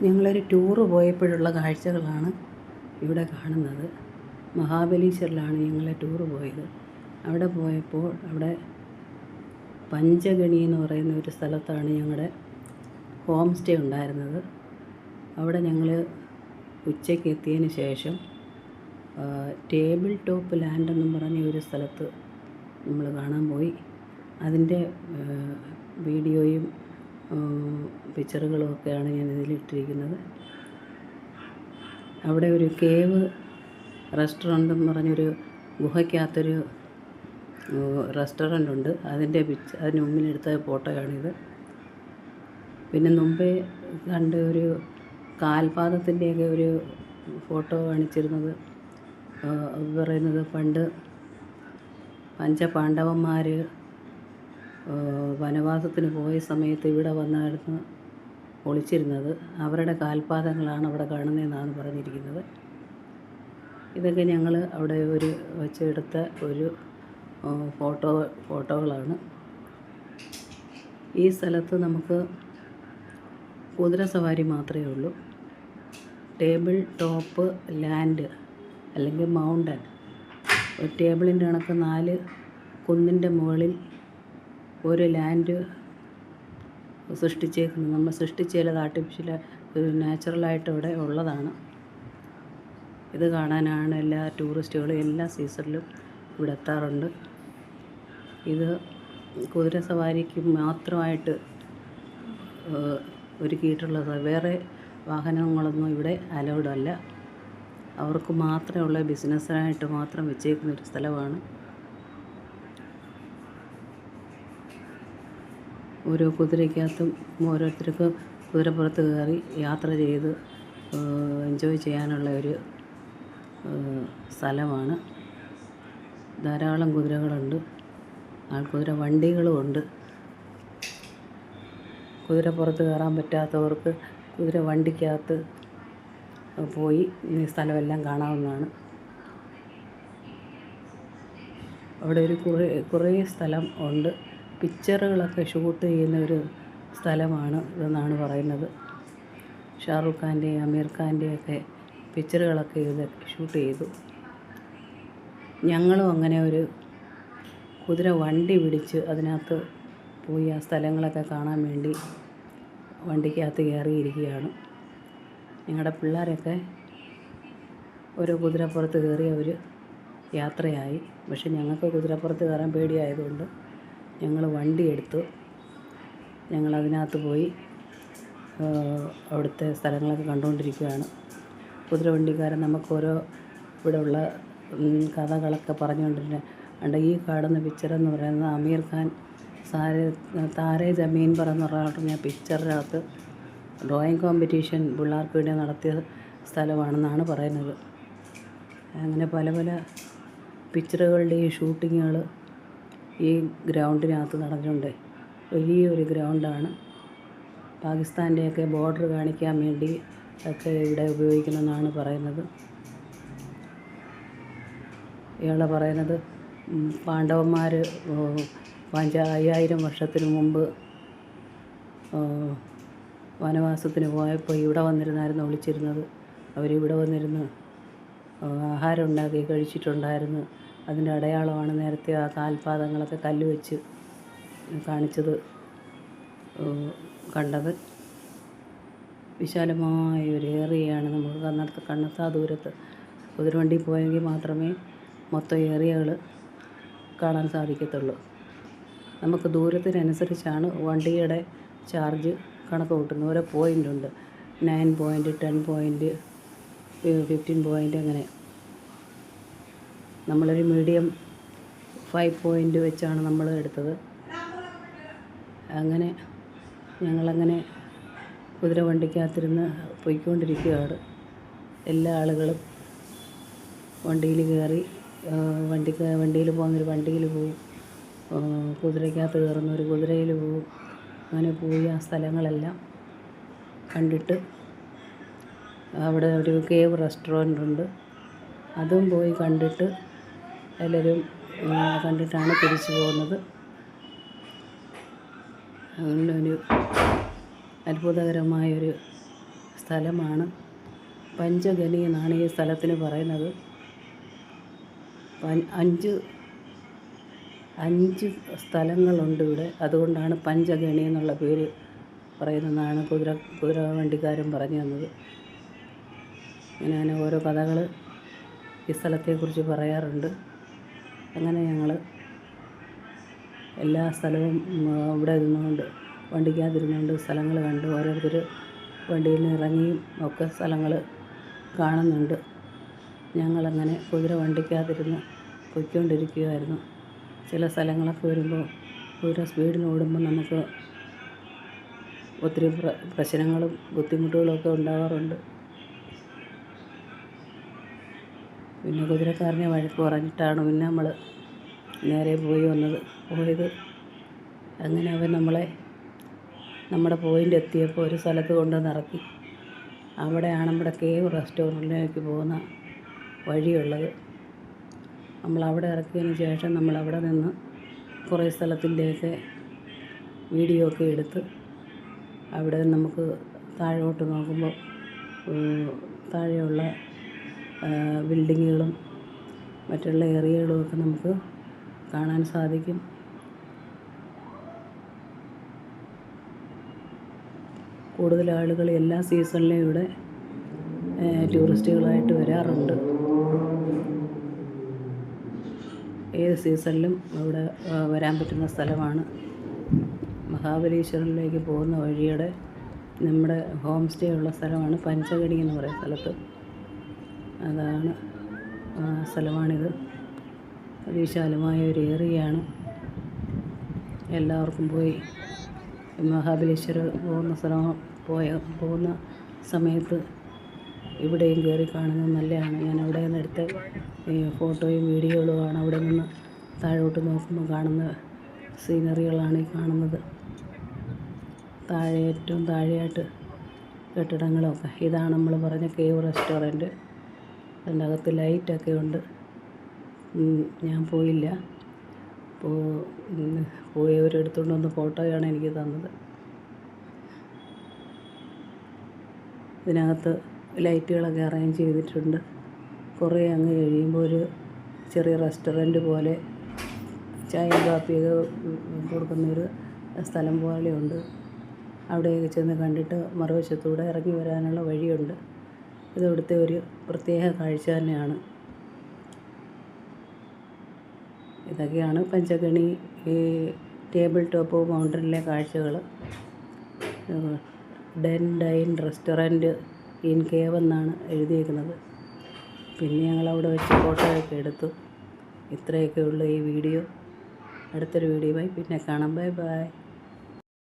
ഞങ്ങളൊരു ടൂറ് പോയപ്പോഴുള്ള കാഴ്ചകളാണ് ഇവിടെ കാണുന്നത്. മഹാബലീശ്വറിലാണ് ഞങ്ങൾ ടൂറ് പോയത്. അവിടെ പോയപ്പോൾ അവിടെ പഞ്ചഗണി എന്ന് പറയുന്ന ഒരു സ്ഥലത്താണ് ഞങ്ങളുടെ ഹോം സ്റ്റേ ഉണ്ടായിരുന്നത്. അവിടെ ഞങ്ങൾ ഉച്ചയ്ക്ക് എത്തിയതിന് ശേഷം ടേബിൾ ടോപ്പ് ലാൻഡ് എന്നും പറഞ്ഞ ഒരു സ്ഥലത്ത് നമ്മൾ കാണാൻ പോയി. അതിൻ്റെ വീഡിയോയും പിക്ചറുകളും ഒക്കെയാണ് ഞാൻ ഇതിലിട്ടിരിക്കുന്നത്. അവിടെ ഒരു കേവ് റെസ്റ്റോറൻ്റ് എന്ന് പറഞ്ഞൊരു ഗുഹയ്ക്കകത്തൊരു റെസ്റ്റോറൻ്റ് ഉണ്ട്. അതിന് മുമ്പിലെടുത്ത ഫോട്ടോയാണിത്. പിന്നെ മുമ്പേ കണ്ട ഒരു കാൽപാദത്തിൻ്റെയൊക്കെ ഒരു ഫോട്ടോ കാണിച്ചിരുന്നത്. പറയുന്നത് പണ്ട് പഞ്ചപാണ്ഡവന്മാർ വനവാസത്തിന് പോയ സമയത്ത് ഇവിടെ വന്നായിരുന്നു ഒളിച്ചിരുന്നത്. അവരുടെ കാൽപാദങ്ങളാണ് അവിടെ കാണുന്നതെന്നാണ് പറഞ്ഞിരിക്കുന്നത്. ഇതൊക്കെ ഞങ്ങൾ അവിടെ വെച്ചെടുത്ത ഒരു ഫോട്ടോകളാണ്. ഈ സ്ഥലത്ത് നമുക്ക് കുതിര സവാരി മാത്രമേ ഉള്ളൂ. ടേബിൾ ടോപ്പ് ലാൻഡ് അല്ലെങ്കിൽ മൗണ്ടൻ, ഒരു ടേബിളിൻ്റെ കണക്ക് 4 കുന്നിൻ്റെ മുകളിൽ ഒരു ലാൻഡ് സൃഷ്ടിച്ചേക്കുന്നത്. നമ്മൾ സൃഷ്ടിച്ചത് ആർട്ടിഫിഷ്യൽ നാച്ചുറലായിട്ട് ഇവിടെ ഉള്ളതാണ്. ഇത് കാണാനാണ് എല്ലാ ടൂറിസ്റ്റുകളും എല്ലാ സീസണിലും ഇവിടെ എത്താറുണ്ട്. ഇത് കുതിര സവാരിക്ക് മാത്രമായിട്ട് ഒരുക്കിയിട്ടുള്ളത്. വേറെ വാഹനങ്ങളൊന്നും ഇവിടെ അലൗഡ് അല്ല. അവർക്ക് മാത്രമുള്ള ബിസിനസ്സിനായിട്ട് മാത്രം വെച്ചേക്കുന്നൊരു സ്ഥലമാണ്. ഓരോ കുതിരയ്ക്കകത്തും ഓരോരുത്തർക്ക് കുതിരപ്പുറത്ത് കയറി യാത്ര ചെയ്ത് എൻജോയ് ചെയ്യാനുള്ള ഒരു സ്ഥലമാണ്. ധാരാളം കുതിരകളുണ്ട്. ആൾക്കുതിര വണ്ടികളും ഉണ്ട്. കുതിരപ്പുറത്ത് കയറാൻ പറ്റാത്തവർക്ക് കുതിര വണ്ടിക്കകത്ത് പോയി ഈ സ്ഥലമെല്ലാം കാണാവുന്നതാണ്. അവിടെ കുറേ സ്ഥലം ഉണ്ട്. പിക്ചറുകളൊക്കെ ഷൂട്ട് ചെയ്യുന്ന ഒരു സ്ഥലമാണ് ഇതെന്നാണ് പറയുന്നത്. ഷാറുഖ് ഖാൻ്റെയും അമീർ ഖാൻ്റെയൊക്കെ പിക്ചറുകളൊക്കെ ഇത് ഷൂട്ട് ചെയ്തു. ഞങ്ങളും അങ്ങനെ ഒരു കുതിര വണ്ടി പിടിച്ച് അതിനകത്ത് പോയി ആ സ്ഥലങ്ങളൊക്കെ കാണാൻ വേണ്ടി വണ്ടിക്കകത്ത് കയറിയിരിക്കുകയാണ്. ഞങ്ങളുടെ പിള്ളേരൊക്കെ ഒരു കുതിരപ്പുറത്ത് കയറി അവർ യാത്രയായി. പക്ഷെ ഞങ്ങൾക്ക് കുതിരപ്പുറത്ത് കയറാൻ പേടിയായതുകൊണ്ട് ഞങ്ങൾ വണ്ടി എടുത്തു. ഞങ്ങളതിനകത്ത് പോയി അവിടുത്തെ സ്ഥലങ്ങളൊക്കെ കണ്ടുകൊണ്ടിരിക്കുകയാണ്. കുതിരവണ്ടിക്കാരൻ നമുക്കോരോ ഇവിടെയുള്ള കഥകളൊക്കെ പറഞ്ഞുകൊണ്ടിരുന്നത്. ഈ കാണുന്ന പിക്ചറെന്ന് പറയുന്നത് അമീർ ഖാൻ താരേ ജമീൻ പറ എന്ന് പറഞ്ഞ പിക്ചറിനകത്ത് ഡ്രോയിങ് കോമ്പറ്റീഷൻ പിള്ളേർക്ക് വേണ്ടി നടത്തിയ സ്ഥലമാണെന്നാണ് പറയുന്നത്. അങ്ങനെ പല പല പിക്ചറുകളുടെയും ഷൂട്ടിങ്ങുകൾ ഈ ഗ്രൗണ്ടിനകത്ത് നടന്നിട്ടുണ്ട്. വലിയൊരു ഗ്രൗണ്ടാണ്. പാകിസ്ഥാൻ്റെയൊക്കെ ബോർഡർ കാണിക്കാൻ വേണ്ടി ഒക്കെ ഇവിടെ ഉപയോഗിക്കണമെന്നാണ് പറയുന്നത്. ഇയാളെ പറയുന്നത് പാണ്ഡവന്മാർ 5000 വർഷത്തിന് മുമ്പ് വനവാസത്തിന് പോയപ്പോൾ ഇവിടെ വന്നിരുന്നായിരുന്നു ഒളിച്ചിരുന്നത്. അവരിവിടെ വന്നിരുന്ന് ആഹാരം ഉണ്ടാക്കി കഴിച്ചിട്ടുണ്ടായിരുന്നു. അതിൻ്റെ അടയാളമാണ് നേരത്തെ ആ കാൽപാദങ്ങളൊക്കെ കല്ല് വെച്ച് കാണിച്ചത് കണ്ടത്. വിശാലമായ ഒരു ഏറിയയാണ്. നമുക്ക് കണ്ണെത്താ ദൂരത്ത് കുതിരവണ്ടി പോയെങ്കിൽ മാത്രമേ മൊത്തം ഏറിയകൾ കാണാൻ സാധിക്കത്തുള്ളൂ. നമുക്ക് ദൂരത്തിനനുസരിച്ചാണ് വണ്ടിയുടെ ചാർജ് കണക്ക് കൂട്ടുന്നത്. ഓരോ പോയിൻ്റുണ്ട്. 9 പോയിൻ്റ്, 10 പോയിൻ്റ്, 15 പോയിൻ്റ്, അങ്ങനെ. നമ്മളൊരു മീഡിയം 5 പോയിൻ്റ് വെച്ചാണ് നമ്മൾ എടുത്തത്. അങ്ങനെ ഞങ്ങളങ്ങനെ കുതിരവണ്ടിക്കകത്തിരുന്ന് പോയിക്കൊണ്ടിരിക്കുകയാണ്. എല്ലാ ആളുകളും വണ്ടിയിൽ കയറി വണ്ടിയിൽ പോകുന്നൊരു വണ്ടിയിൽ പോവും, കുതിരയ്ക്കകത്ത് കയറുന്നൊരു കുതിരയിൽ പോവും. അങ്ങനെ പോയി ആ സ്ഥലങ്ങളെല്ലാം കണ്ടിട്ട് അവിടെ ഒരു കേവ് റെസ്റ്റോറൻ്റ് ഉണ്ട്. അതും പോയി കണ്ടിട്ട് എല്ലാവരും കണ്ടിട്ടാണ് തിരിച്ചു പോകുന്നത്. അങ്ങനെ ഒരു അത്ഭുതകരമായൊരു സ്ഥലമാണ്. പഞ്ചഗണി എന്നാണ് ഈ സ്ഥലത്തിന് പറയുന്നത്. അഞ്ച് സ്ഥലങ്ങളുണ്ട് ഇവിടെ. അതുകൊണ്ടാണ് പഞ്ചഗണി എന്നുള്ള പേര് പറയുന്നതെന്നാണ് കുതിര വണ്ടിക്കാരൻ പറഞ്ഞു തന്നത്. ഇങ്ങനെ ഓരോ കഥകൾ ഈ സ്ഥലത്തെക്കുറിച്ച് പറയാറുണ്ട്. അങ്ങനെ ഞങ്ങൾ എല്ലാ സ്ഥലവും ഇവിടെ ഇരുന്നുകൊണ്ട് വണ്ടിക്കകത്തിരുന്നുകൊണ്ട് സ്ഥലങ്ങൾ കണ്ട് ഓരോരുത്തർ വണ്ടിയിൽ നിന്ന് ഇറങ്ങിയും ഒക്കെ സ്ഥലങ്ങൾ കാണുന്നുണ്ട്. ഞങ്ങളങ്ങനെ കുതിര വണ്ടിക്കകത്തിരുന്ന് പൊയ്ക്കൊണ്ടിരിക്കുകയായിരുന്നു. ചില സ്ഥലങ്ങളൊക്കെ വരുമ്പോൾ കുതിര സ്പീഡിന് ഓടുമ്പോൾ നമുക്ക് ഒത്തിരി പ്രശ്നങ്ങളും ബുദ്ധിമുട്ടുകളും ഒക്കെ ഉണ്ടാകാറുണ്ട്. പിന്നെ കുതിരക്കാരനെ വഴക്ക് പറഞ്ഞിട്ടാണ് പിന്നെ നമ്മൾ നേരെ പോയത്. അങ്ങനെ അവൻ നമ്മളെ നമ്മുടെ പോയിൻ്റ് എത്തിയപ്പോൾ ഒരു സ്ഥലത്ത് കൊണ്ടുവന്ന് ഇറക്കി. അവിടെയാണ് നമ്മുടെ കേവ് റെസ്റ്റോറൻറ്റിലേക്ക് പോകുന്ന വഴിയുള്ളത്. നമ്മളവിടെ ഇറക്കിയതിന് ശേഷം നമ്മളവിടെ നിന്ന് കുറേ സ്ഥലത്തിൻ്റെയൊക്കെ വീഡിയോ ഒക്കെ എടുത്ത് അവിടെ നമുക്ക് താഴോട്ട് നോക്കുമ്പോൾ താഴെയുള്ള ബിൽഡിങ്ങുകളും മറ്റുള്ള ഏരിയകളും ഒക്കെ നമുക്ക് കാണാൻ സാധിക്കും. കൂടുതൽ ആളുകൾ എല്ലാ സീസണിലും ഇവിടെ ടൂറിസ്റ്റുകളായിട്ട് വരാറുണ്ട്. ഏത് സീസണിലും ഇവിടെ വരാൻ പറ്റുന്ന സ്ഥലമാണ്. മഹാബലീശ്വരനിലേക്ക് പോകുന്ന വഴിയുടെ നമ്മുടെ ഹോം സ്റ്റേ ഉള്ള സ്ഥലമാണ് പഞ്ചഗണി എന്ന് പറയുന്ന സ്ഥലത്ത്. അതാണ് സ്ഥലമാണിത്. അതിവിശാലമായ ഒരു ഏരിയയാണ്. എല്ലാവർക്കും പോയി മഹാബലേശ്വരം പോകുന്ന സമയത്ത് ഇവിടെയും കയറി കാണുന്നത് നല്ലതാണ്. ഞാൻ അവിടെ നിന്ന് എടുത്ത ഫോട്ടോയും വീഡിയോകളുമാണ്. അവിടെ നിന്ന് താഴോട്ട് നോക്കുമ്പോൾ കാണുന്ന സീനറികളാണ് ഈ കാണുന്നത്. ഏറ്റവും താഴെയായിട്ട് കെട്ടിടങ്ങളൊക്കെ. ഇതാണ് നമ്മൾ പറഞ്ഞ കേവ് റെസ്റ്റോറൻറ്റ്. അതിൻ്റെ അകത്ത് ലൈറ്റൊക്കെ ഉണ്ട്. ഞാൻ പോയില്ല. പോയവരെടുത്തുകൊണ്ട് വന്ന ഫോട്ടോയാണ് എനിക്ക് തന്നത്. ഇതിനകത്ത് ലൈറ്റുകളൊക്കെ അറേഞ്ച് ചെയ്തിട്ടുണ്ട്. കുറേ അങ്ങ് കഴിയുമ്പോൾ ഒരു ചെറിയ റെസ്റ്റോറൻറ്റ് പോലെ ചായയും കാപ്പിയൊക്കെ കൊടുക്കുന്നൊരു സ്ഥലം പോലെയുണ്ട്. അവിടെയൊക്കെ ചെന്ന് കണ്ടിട്ട് മറുവശത്തൂടെ ഇറങ്ങി വരാനുള്ള വഴിയുണ്ട്. ഇവിടുത്തെ ഒരു പ്രത്യേക കാഴ്ച തന്നെയാണ്. ഇതൊക്കെയാണ് പഞ്ചഗണി ടേബിൾ ടോപ്പ് മൗണ്ടനിലെ കാഴ്ചകൾ. ഡൈൻ റെസ്റ്റോറൻറ്റ് ഇൻ കേവ് എന്നാണ് എഴുതിയിരിക്കുന്നത്. പിന്നെ ഞങ്ങളവിടെ വെച്ച് ഫോട്ടോയൊക്കെ എടുത്തു. ഇത്രയൊക്കെ ഉള്ളൂ ഈ വീഡിയോ. അടുത്തൊരു വീഡിയോയുമായി പിന്നെ കാണാം. Bye bye.